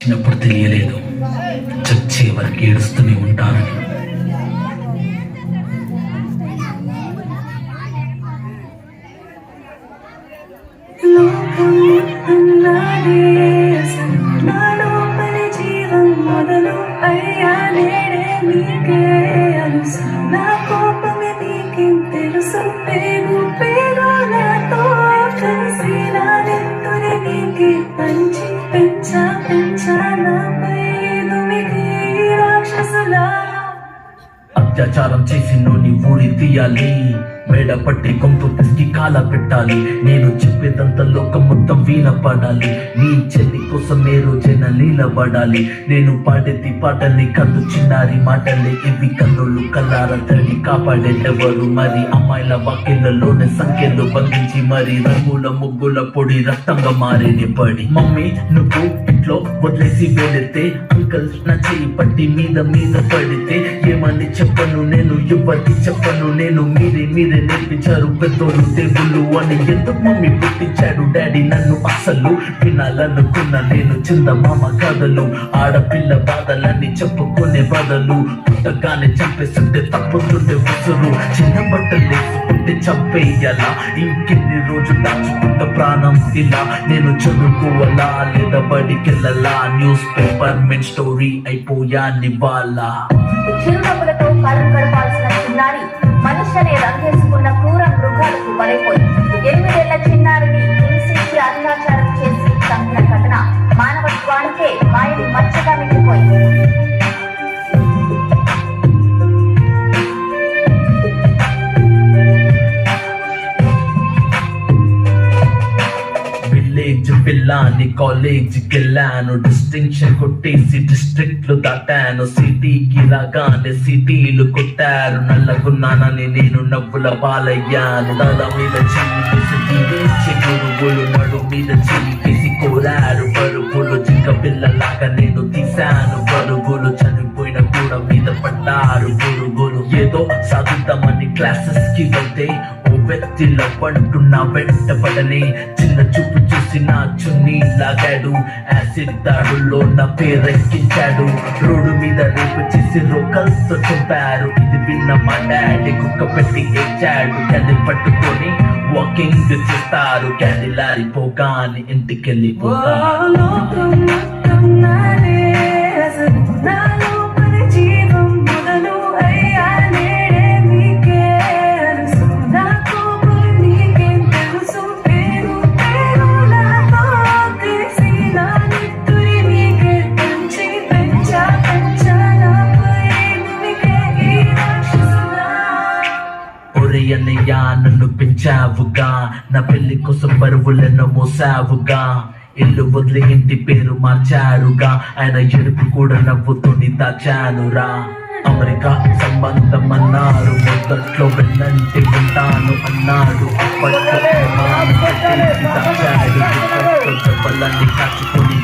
చిన్నప్పుడు తెలియలేదు, చచ్చే వరకు ఏడుస్తూనే ఉంటానని. మొదలు అయ్యా నేడే నీకే అలుసు, నా కోపమే నీకేం తెలుసు, పేరు పేరు నాతో కలిసి నా నెత్తురి నీకే పంచి పెంచా నాపై దుమికి రాక్షసులా. అత్యాచారం చేసినోని ఊరి తీయాలి, మేడ పట్టి కొంపు పిసికి కాల పెట్టాలి. నేను చెప్పేదంతా లోకం మొత్తం వీణపడాలి, నీ చెల్లి కోసం ఏ రోజైనా నిలబడాలి. నేను పాడేది పాటలే కన్ను చిన్నారి మాటలే, ఇవి కన్నులు కల్లార తడి కాపాడేటెవరు మరి. అమ్మాయిల వాక్యలలోనే సంఖ్యలు బంధించి మరి రంగుల ముగ్గుల పొడి రక్తంగా మారేది పడి. మమ్మీ నువ్వు ఇంట్లో వదిలేసి వెళితే, అంకల్ నా చెయ్యి పట్టి మీద పడితే ఏమని చెప్పను నేను, ఎవరికి చెప్పను నేను. మీరే నేర్పించారు పెద్దోళ్ళు దేవుళ్ళు అని, ఎందుకు మమ్మీ పుట్టించాడు డాడీ నన్ను. అసలు వినాలనుకున్న నేను చందమామ కథలు, ఆడపిల్ల బాధలన్నీ చెప్పుకునే బదులు పుట్టగానే చంపేస్తుంటే తప్పుతుంటే ఉసురు. చిన్న బట్టలు వేసుకుంటే చంపేయాలా, ఇంకెన్ని రోజులు దాచుకుంట ప్రాణం ఇలా. నేను చదువుకోవాలా లేదా బడికెళ్ళాలా, న్యూస్ పేపర్ మెన్ స్టోరీ అయిపోయా నివాలా. చిరునవ్వులతో కాలం గడపాల్సిన చిన్నారి మనుష్యనే రంగేసుకున్న క్రూర మృగాలకు బలైపోయి 8 ఏళ్ల చిన్నారిని హింసించి అత్యాచారం చేసి చంపిన ఘటన మానవత్వానికే మాయని మచ్చగా మిగిలిపోయింది. పిల్లాన్ని కాలేజీకి వెళ్ళాను, డిస్టింక్షన్ కొట్టేసి డిస్ట్రిక్ట్లు దాటాను. సిటీకి రాగానే సిటీలు కొట్టారు, నల్లగున్నానని నేను నవ్వుల పాలయ్యాను. తల మీద చీవేసి గురువులు నడు మీద చీవేసి కోరారు పరుగులు. జింక పిల్లలాగా నేను తీశాను పరుగులు, చనిపోయిన కూడా మీద పడ్డారు గురుగులు. ఏదో సాధిద్దామని క్లాసెస్ కి వెళ్తే ఓ వ్యక్తిలో పంటున్నా వెంటపడని, చిన్న చూపు చూసి నా చున్నీ లాగాడు. యాసిడ్ దాడుల్లో నా పేరెక్కించాడు, రోడ్డు మీద రేపు చేసి రోకల్తో చంపారు. ఇది విన్న మా డాడీ కుక్క పెట్టి ఏడ్చాడు. క్యాండిల్ పట్టుకొని వాకింగ్ చేస్తారు, క్యాండిల్ ఆరిపోగానే ఇంటికెళ్ళిపోతారు. అన్నయ్యా నన్ను పెంచావుగా, నా పెళ్లి కోసం బరువులను మోసావుగా. ఇల్లు వదిలి ఇంటి పేరు మార్చారుగా, ఆయన ఎడుపు కూడా నవ్వుతోని దాచానురా. అమెరికా సంబంధం అన్నారు, మొదట్లో వెళ్ళంటే ఉంటాను అన్నాడు. అప్పట్లో చెప్పలన్నీ కాచుకొని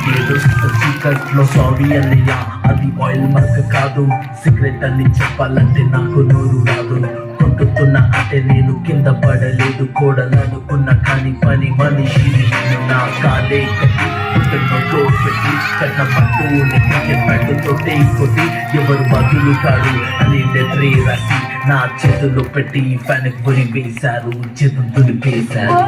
చీకట్లో సారీ అన్నయ్య అది ఆయిల్ మార్క్ కాదు, సిగరెట్ అని చెప్పాలంటే నాకు నోరు రాదు. కొట్టుతున్న అంటే నేను కింద పడలేదు కోడలనుకున్న కానీ పని మనిషిని నేను. నా కాలే కట్టి నోట్లో పెట్టి కట్టమంటూ నెట్టితో కొట్టి ఎవరు బదులు కాడు అని లెటరే రాసి నా చేతుల్లో పెట్టి ఫ్యాన్ గురి వేశారు, చేతులు దులిపేశారు.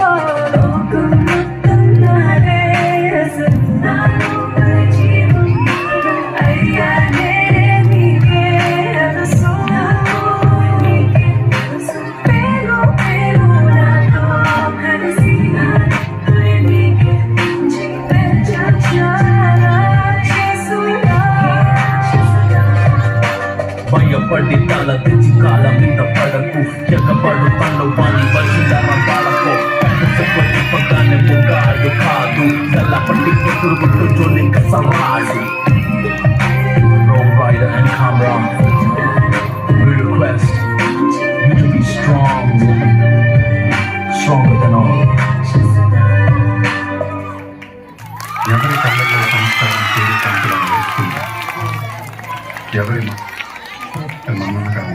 భయపడి తల తెచ్చి కాల మీద పడకు, ఎగబడు పన్ను వాణి వచ్చిందారం పాడకో. చెప్పటి పక్కనే ముగాడు కాదు, తెల్ల పట్టి పుట్టుడు గుర్తుంచోని కసరాడు. Road Rider and Camera, we request you to be strong, stronger than all. ఎవరి కళ్ళలో సంస్కారం చేరి పంపిణీ ఎవరి